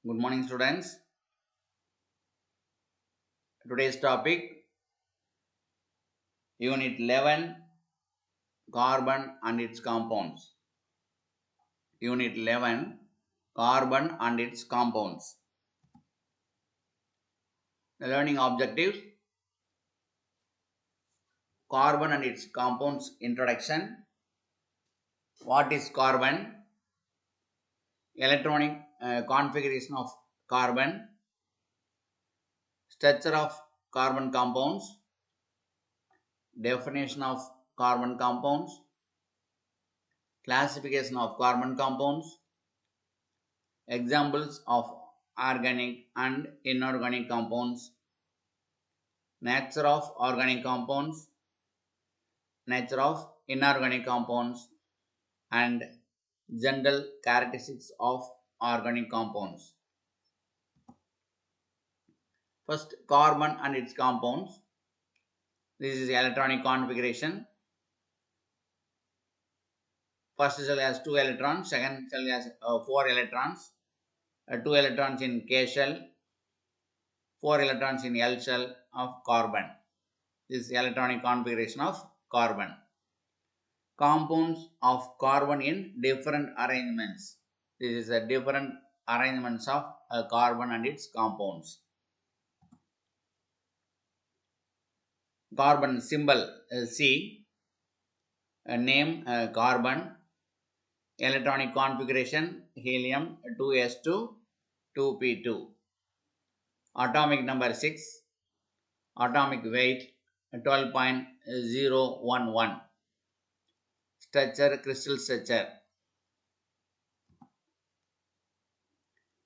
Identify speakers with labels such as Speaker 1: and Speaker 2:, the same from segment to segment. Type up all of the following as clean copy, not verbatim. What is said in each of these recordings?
Speaker 1: Good morning, students. Today's topic Unit 11 Carbon and its compounds. Unit 11 Carbon and its compounds. The learning objectives Carbon and its compounds introduction. What is carbon? Electronic configuration of carbon. Structure of carbon compounds. Definition of carbon compounds. Classification of carbon compounds. Examples of organic and inorganic compounds. Nature of organic compounds, nature of inorganic compounds, and general characteristics of organic compounds. First, carbon and its compounds. This is electronic configuration. First cell has 2 electrons, second cell has 4 electrons, 2 electrons in K shell, 4 electrons in L shell of carbon. This is electronic configuration of carbon. Compounds of carbon in different arrangements. This is a different arrangements of carbon and its compounds. Carbon symbol C, name carbon, electronic configuration helium 2s2 2p2, atomic number 6, atomic weight 12.011, structure crystal structure.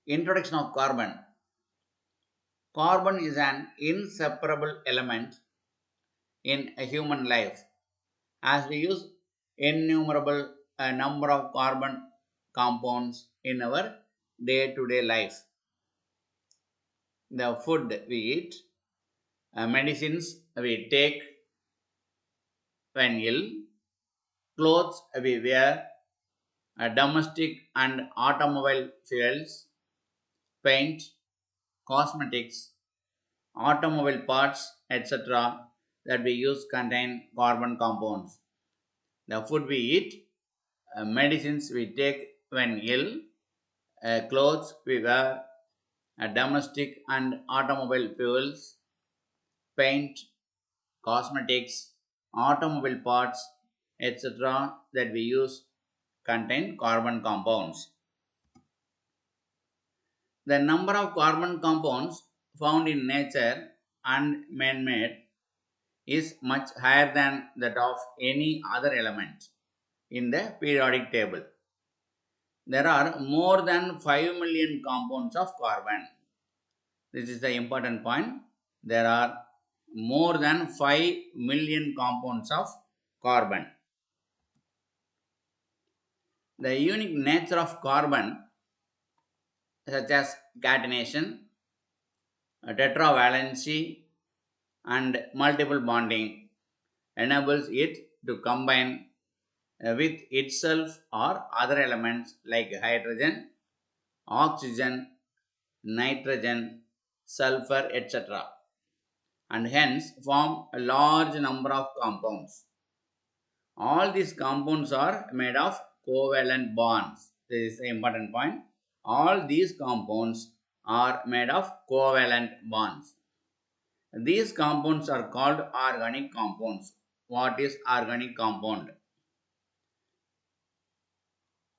Speaker 1: Introduction of carbon. Carbon is an inseparable element in a human life, as we use innumerable number of carbon compounds in our day-to-day life. The food we eat, medicines we take when ill, clothes we wear, domestic and automobile fuels, paint, cosmetics, automobile parts, etc. that we use contain carbon compounds. The food we eat, medicines we take when ill, clothes we wear, domestic and automobile fuels, paint, cosmetics, automobile parts, etc. that we use contain carbon compounds. The number of carbon compounds found in nature and man-made is much higher than that of any other element in the periodic table. There are more than 5 million compounds of carbon. This is the important point. There are more than 5 million compounds of carbon. The unique nature of carbon, such as catenation, tetravalency, and multiple bonding, enables it to combine with itself or other elements like hydrogen, oxygen, nitrogen, sulfur, etc., and hence form a large number of compounds. All these compounds are made of covalent bonds. This is the important point. All these compounds are made of covalent bonds. These compounds are called organic compounds. What is organic compound?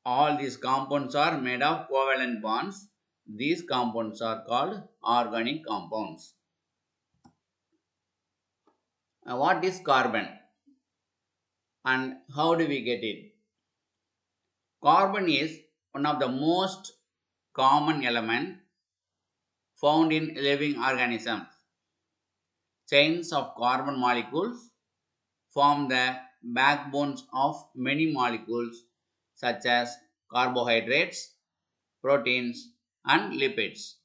Speaker 1: All these compounds are made of covalent bonds. These compounds are called organic compounds. What is carbon and how do we get it? Carbon is one of the most common elements found in living organisms. Chains of carbon molecules form the backbones of many molecules such as carbohydrates, proteins, and lipids.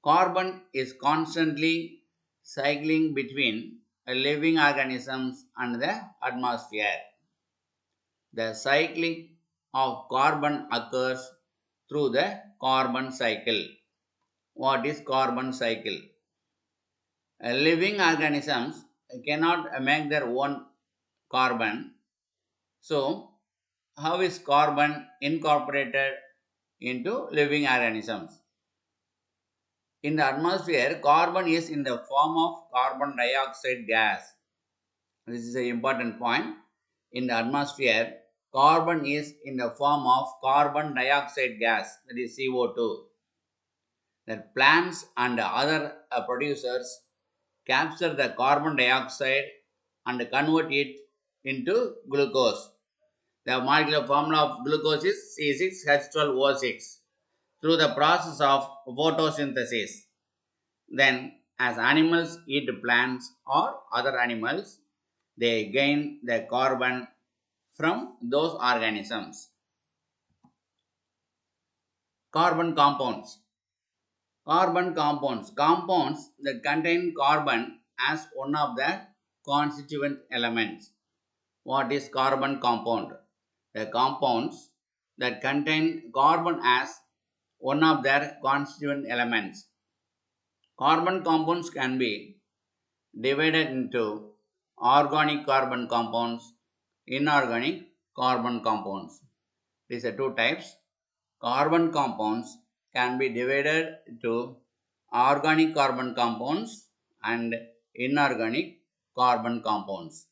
Speaker 1: Carbon is constantly cycling between living organisms and the atmosphere. The cycling of carbon occurs through the carbon cycle. What is carbon cycle? Living organisms cannot make their own carbon. So, how is carbon incorporated into living organisms? In the atmosphere, carbon is in the form of carbon dioxide gas. This is an important point. In the atmosphere, carbon is in the form of carbon dioxide gas, that is CO2. That plants and other producers capture the carbon dioxide and convert it into glucose. The molecular formula of glucose is C6H12O6 through the process of photosynthesis. Then, as animals eat plants or other animals, they gain the carbon from those organisms. Carbon compounds. Carbon compounds. Compounds that contain carbon as one of the constituent elements. What is carbon compound? The compounds that contain carbon as one of their constituent elements. Carbon compounds can be divided into organic carbon compounds, inorganic carbon compounds. These are two types. Carbon compounds can be divided into organic carbon compounds and inorganic carbon compounds.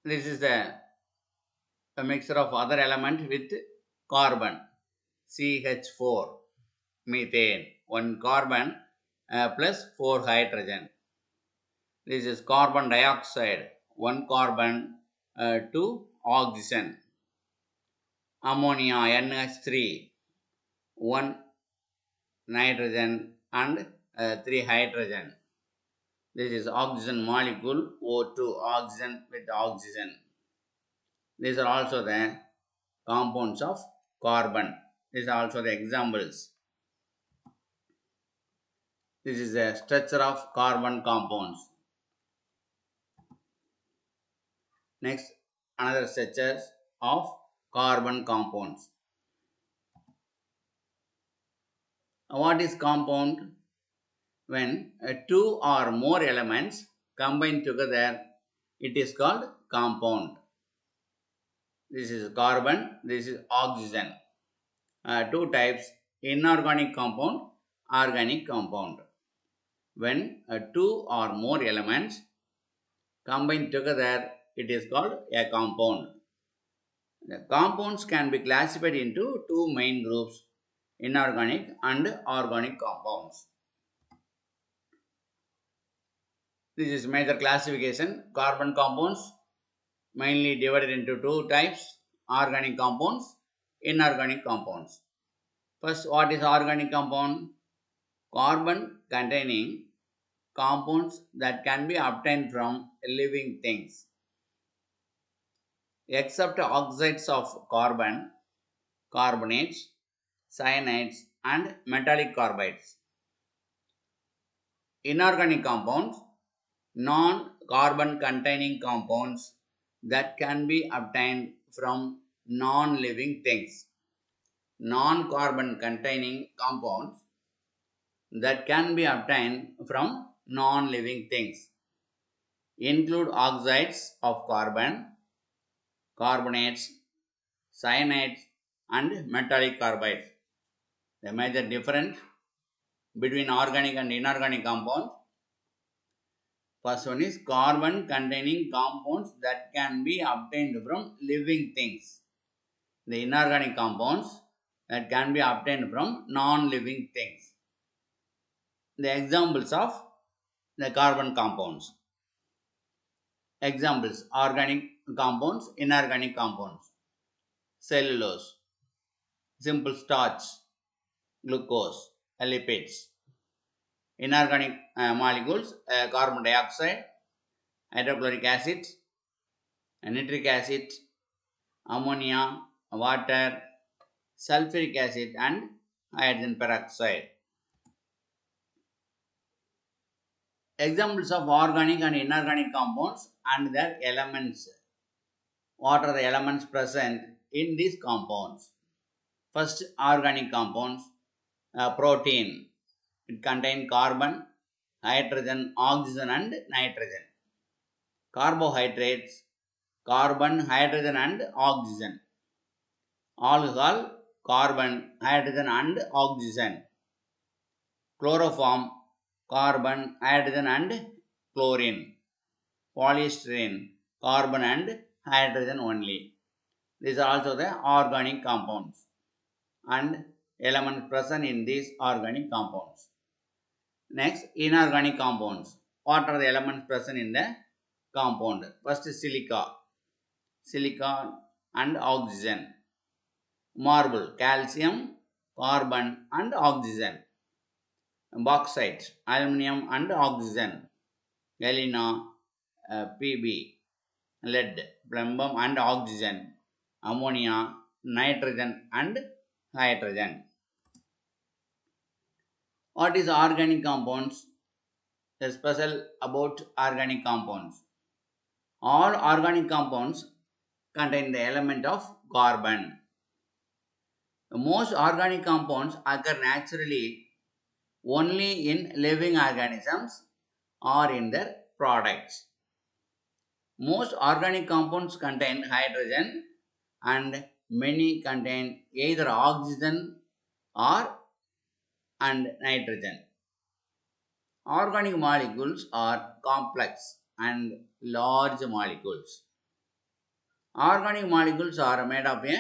Speaker 1: This is a mixture of other element with carbon, CH4, methane, one carbon plus 4 hydrogen. This is carbon dioxide, one carbon, 2 oxygen. Ammonia, NH3, one nitrogen and 3 hydrogen. This is oxygen molecule, O2, oxygen with oxygen. These are also the compounds of carbon. These are also the examples. This is the structure of carbon compounds. Next, another structure of carbon compounds. What is compound? When two or more elements combine together, it is called compound. This is carbon, this is oxygen. Two types, inorganic compound, organic compound. When two or more elements combine together, it is called a compound. The compounds can be classified into two main groups, inorganic and organic compounds. This is major classification. Carbon compounds mainly divided into two types, organic compounds, inorganic compounds. First, what is organic compound? Carbon containing compounds that can be obtained from living things. Except oxides of carbon, carbonates, cyanides and metallic carbides. Inorganic compounds, non-carbon containing compounds that can be obtained from non-living things. Non-carbon containing compounds that can be obtained from non-living things include oxides of carbon, carbonates, cyanides and metallic carbides. The major difference between organic and inorganic compounds. First one is carbon containing compounds that can be obtained from living things. The inorganic compounds that can be obtained from non-living things. The examples of the carbon compounds. Examples, organic compounds, inorganic compounds. Cellulose, simple starch, glucose, lipids. Inorganic molecules, carbon dioxide, hydrochloric acid, nitric acid, ammonia, water, sulfuric acid and hydrogen peroxide. Examples of organic and inorganic compounds and their elements. What are the elements present in these compounds. First, organic compounds. Protein. It contains carbon, hydrogen, oxygen, and nitrogen. Carbohydrates, carbon, hydrogen, and oxygen. Alcohol, carbon, hydrogen, and oxygen. Chloroform, carbon, hydrogen, and chlorine. Polystyrene, carbon, and hydrogen only. These are also the organic compounds and elements present in these organic compounds. Next, inorganic compounds. What are the elements present in the compound? First, silica, silicon and oxygen. Marble, calcium, carbon and oxygen. Bauxite, aluminum and oxygen. Galena, Pb, lead, plumber and oxygen. Ammonia, nitrogen and hydrogen. What is organic compounds? A special about organic compounds. All organic compounds contain the element of carbon. Most organic compounds occur naturally only in living organisms or in their products. Most organic compounds contain hydrogen and many contain either oxygen or and nitrogen. Organic molecules are complex and large molecules. Organic molecules are made of a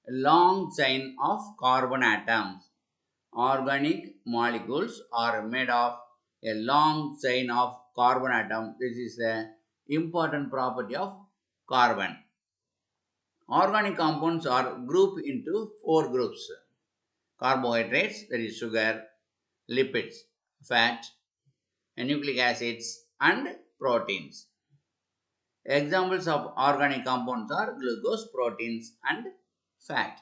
Speaker 1: long chain of carbon atoms. Organic molecules are made of a long chain of carbon atom. This is an important property of carbon. Organic compounds are grouped into four groups: carbohydrates, that is sugar, lipids, fat, nucleic acids, and proteins. Examples of organic compounds are glucose, proteins, and fat.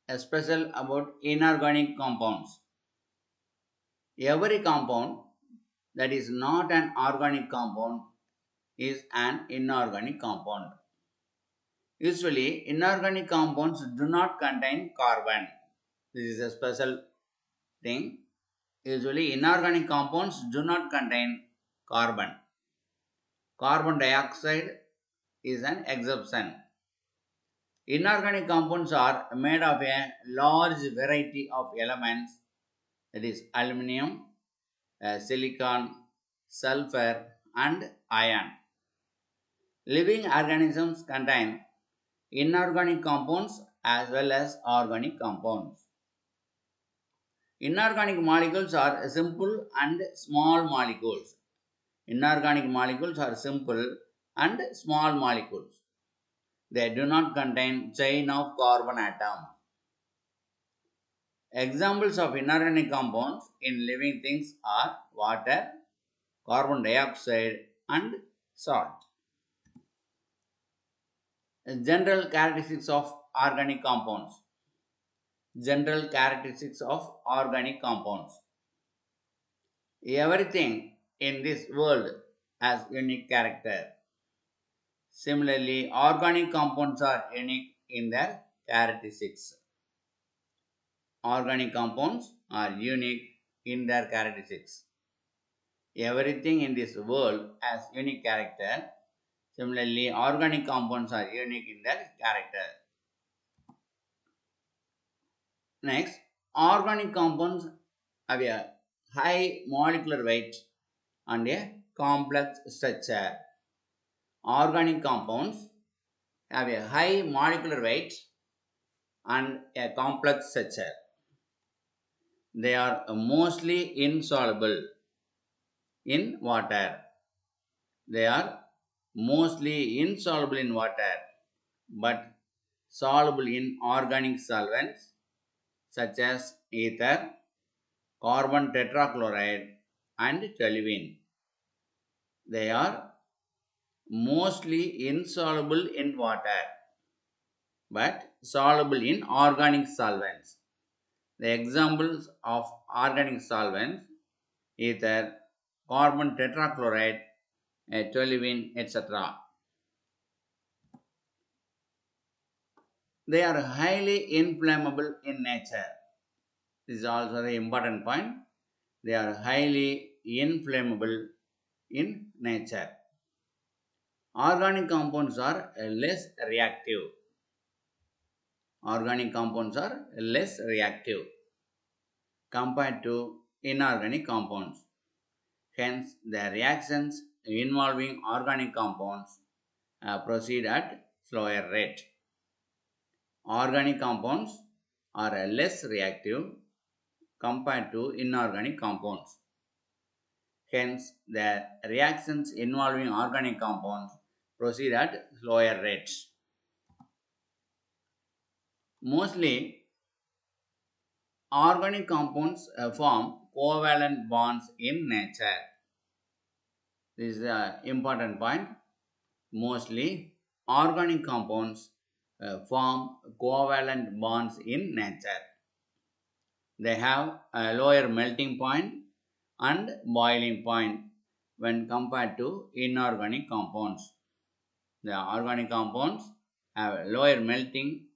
Speaker 1: A special about inorganic compounds. Every compound that is not an organic compound is an inorganic compound. Usually, inorganic compounds do not contain carbon. This is a special thing. Usually, inorganic compounds do not contain carbon. Carbon dioxide is an exception. Inorganic compounds are made of a large variety of elements, that is aluminum, silicon, sulfur, and iron. Living organisms contain inorganic compounds as well as organic compounds. Inorganic molecules are simple and small molecules. Inorganic molecules are simple and small molecules. They do not contain chain of carbon atom. Examples of inorganic compounds in living things are water, carbon dioxide, and salt. General characteristics of organic compounds. General characteristics of organic compounds. Everything in this world has unique character. Similarly, organic compounds are unique in their characteristics. Organic compounds are unique in their characteristics. Everything in this world has unique character. Similarly, organic compounds are unique in their character. Next, organic compounds have a high molecular weight and a complex structure. Organic compounds have a high molecular weight and a complex structure. They are mostly insoluble in water. They are mostly insoluble in water but soluble in organic solvents such as ether, carbon tetrachloride, and toluene. They are mostly insoluble in water but soluble in organic solvents. The examples of organic solvents: ether, carbon tetrachloride, toluene, etc. They are highly inflammable in nature. This is also the important point. They are highly inflammable in nature. Organic compounds are less reactive. Organic compounds are less reactive compared to inorganic compounds. Hence, the reactions involving organic compounds proceed at slower rate. Organic compounds are less reactive compared to inorganic compounds. Hence, the reactions involving organic compounds proceed at slower rates. Mostly, organic compounds form covalent bonds in nature. This is an important point. Mostly, organic compounds form covalent bonds in nature. They have a lower melting point and boiling point when compared to inorganic compounds. The organic compounds have a lower melting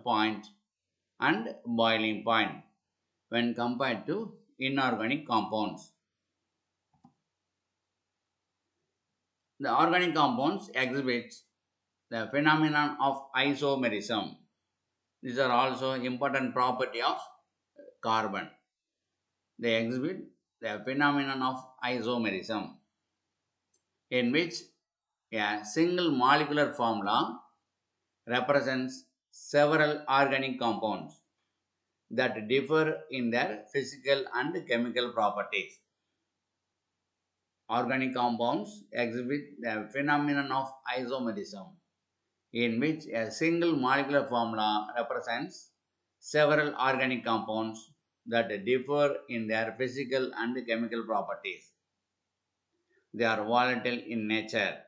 Speaker 1: point and boiling point when compared to inorganic compounds. The organic compounds exhibit the phenomenon of isomerism. These are also important property of carbon. They exhibit the phenomenon of isomerism, in which a single molecular formula represents several organic compounds that differ in their physical and chemical properties. Organic compounds exhibit the phenomenon of isomerism, in which a single molecular formula represents several organic compounds that differ in their physical and chemical properties. They are volatile in nature,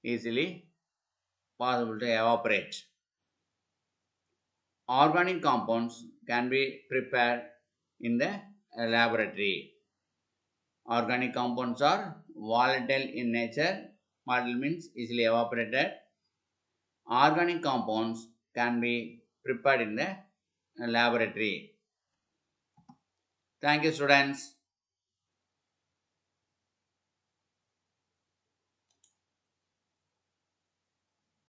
Speaker 1: easily possible to evaporate. Organic compounds can be prepared in the laboratory. Organic compounds are volatile in nature. Volatile means easily evaporated. Organic compounds can be prepared in the laboratory. Thank you, students.